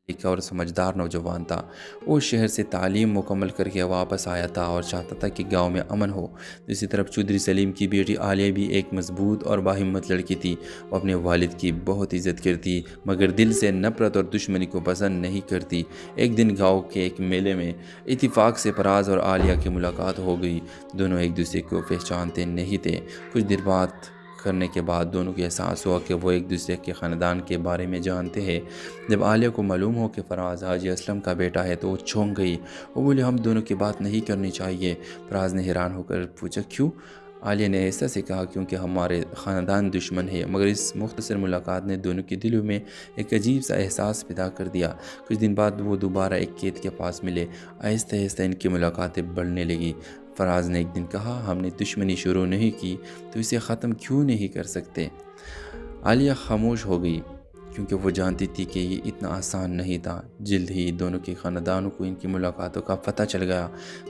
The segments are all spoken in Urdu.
ایک اور سمجھدار نوجوان تھا۔ وہ شہر سے تعلیم مکمل کر کے واپس آیا تھا اور چاہتا تھا کہ گاؤں میں امن ہو۔ دوسری طرف چودھری سلیم کی بیٹی عالیہ بھی ایک مضبوط اور باہمت لڑکی تھی۔ وہ اپنے والد کی بہت عزت کرتی مگر دل سے نفرت اور دشمنی کو پسند نہیں کرتی۔ ایک دن گاؤں کے ایک میلے میں اتفاق سے فراز اور عالیہ کی ملاقات ہو گئی۔ دونوں ایک دوسرے کو پہچانتے نہیں تھے۔ کچھ دیر بات کرنے کے بعد دونوں کو احساس ہوا کہ وہ ایک دوسرے کے خاندان کے بارے میں جانتے ہیں۔ جب عالیہ کو معلوم ہو کہ فراز حاجی اسلم کا بیٹا ہے تو وہ چونک گئی۔ وہ بولی ہم دونوں کی بات نہیں کرنی چاہیے۔ فراز نے حیران ہو کر پوچھا کیوں؟ عالیہ نے ایسا سے کہا کیونکہ ہمارے خاندان دشمن ہے، مگر اس مختصر ملاقات نے دونوں کے دلوں میں ایک عجیب سا احساس پیدا کر دیا۔ کچھ دن بعد وہ دوبارہ ایک کھیت کے پاس ملے۔ آہستہ آہستہ ان کی ملاقاتیں بڑھنے لگی۔ فراز نے ایک دن کہا ہم نے دشمنی شروع نہیں کی تو اسے ختم کیوں نہیں کر سکتے؟ عالیہ خاموش ہو گئی کیونکہ وہ جانتی تھی کہ یہ اتنا آسان نہیں تھا۔ جلد ہی دونوں کے خاندانوں کو ان کی ملاقاتوں کا پتہ چل گیا۔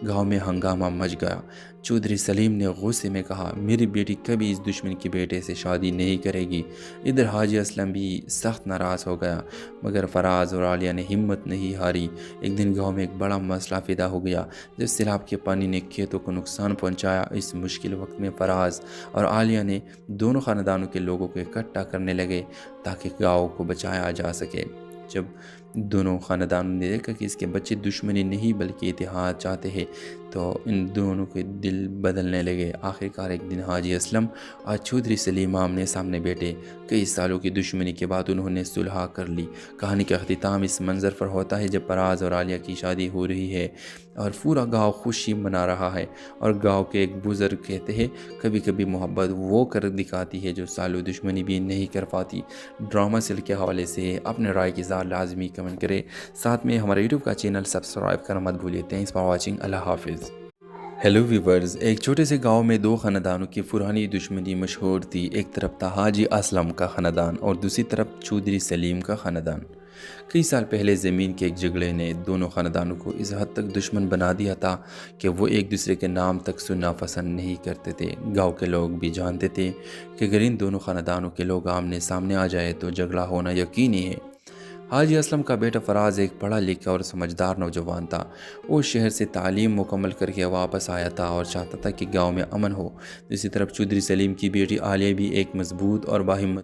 گاؤں میں ہنگامہ مچ گیا۔ چودھری سلیم نے غصے میں کہا میری بیٹی کبھی اس دشمن کے بیٹے سے شادی نہیں کرے گی۔ ادھر حاجی اسلم بھی سخت ناراض ہو گیا مگر فراز اور عالیہ نے ہمت نہیں ہاری۔ ایک دن گاؤں میں ایک بڑا مسئلہ پیدا ہو گیا جب سیلاب کے پانی نے کھیتوں کو نقصان پہنچایا۔ اس مشکل وقت میں فراز اور عالیہ نے دونوں خاندانوں کے لوگوں کو اکٹھا کرنے لگے تاکہ گاؤں کو بچایا جا سکے۔ جب دونوں خاندانوں نے دیکھا کہ اس کے بچے دشمنی نہیں بلکہ اتحاد چاہتے ہیں تو ان دونوں کے دل بدلنے لگے۔ آخرکار ایک دن حاجی اسلم اور چودھری سلیم آمنے سامنے بیٹھے۔ کئی سالوں کی دشمنی کے بعد انہوں نے صلح کر لی۔ کہانی کا اختتام اس منظر پر ہوتا ہے جب فراز اور عالیہ کی شادی ہو رہی ہے اور پورا گاؤں خوشی منا رہا ہے، اور گاؤں کے ایک بزرگ کہتے ہیں کبھی کبھی محبت وہ کر دکھاتی ہے جو سالوں دشمنی بھی نہیں کر پاتی۔ ڈرامہ سیل کے حوالے سے اپنے رائے کی اظہار لازمی کمنٹ کرے، ساتھ میں ہمارے یوٹیوب کا چینل سبسکرائب کرنا مت بھولیے۔ Thanks for watching. اللہ حافظ۔ ہیلو ویورز، ایک چھوٹے سے گاؤں میں دو خاندانوں کی پرانی دشمنی مشہور تھی۔ ایک طرف تھا حاجی اسلم کا خاندان اور دوسری طرف چودھری سلیم کا خاندان۔ کئی سال پہلے زمین کے ایک جھگڑے نے دونوں خاندانوں کو اس حد تک دشمن بنا دیا تھا کہ وہ ایک دوسرے کے نام تک سننا پسند نہیں کرتے تھے۔ گاؤں کے لوگ بھی جانتے تھے کہ اگر ان دونوں خاندانوں کے لوگ آمنے سامنے آ جائے تو جھگڑا ہونا یقینی ہے۔ حاجی اسلم کا بیٹا فراز ایک پڑھا لکھا اور سمجھدار نوجوان تھا۔ وہ شہر سے تعلیم مکمل کر کے واپس آیا تھا اور چاہتا تھا کہ گاؤں میں امن ہو۔ دوسری طرف چودھری سلیم کی بیٹی عالیہ بھی ایک مضبوط اور باہمت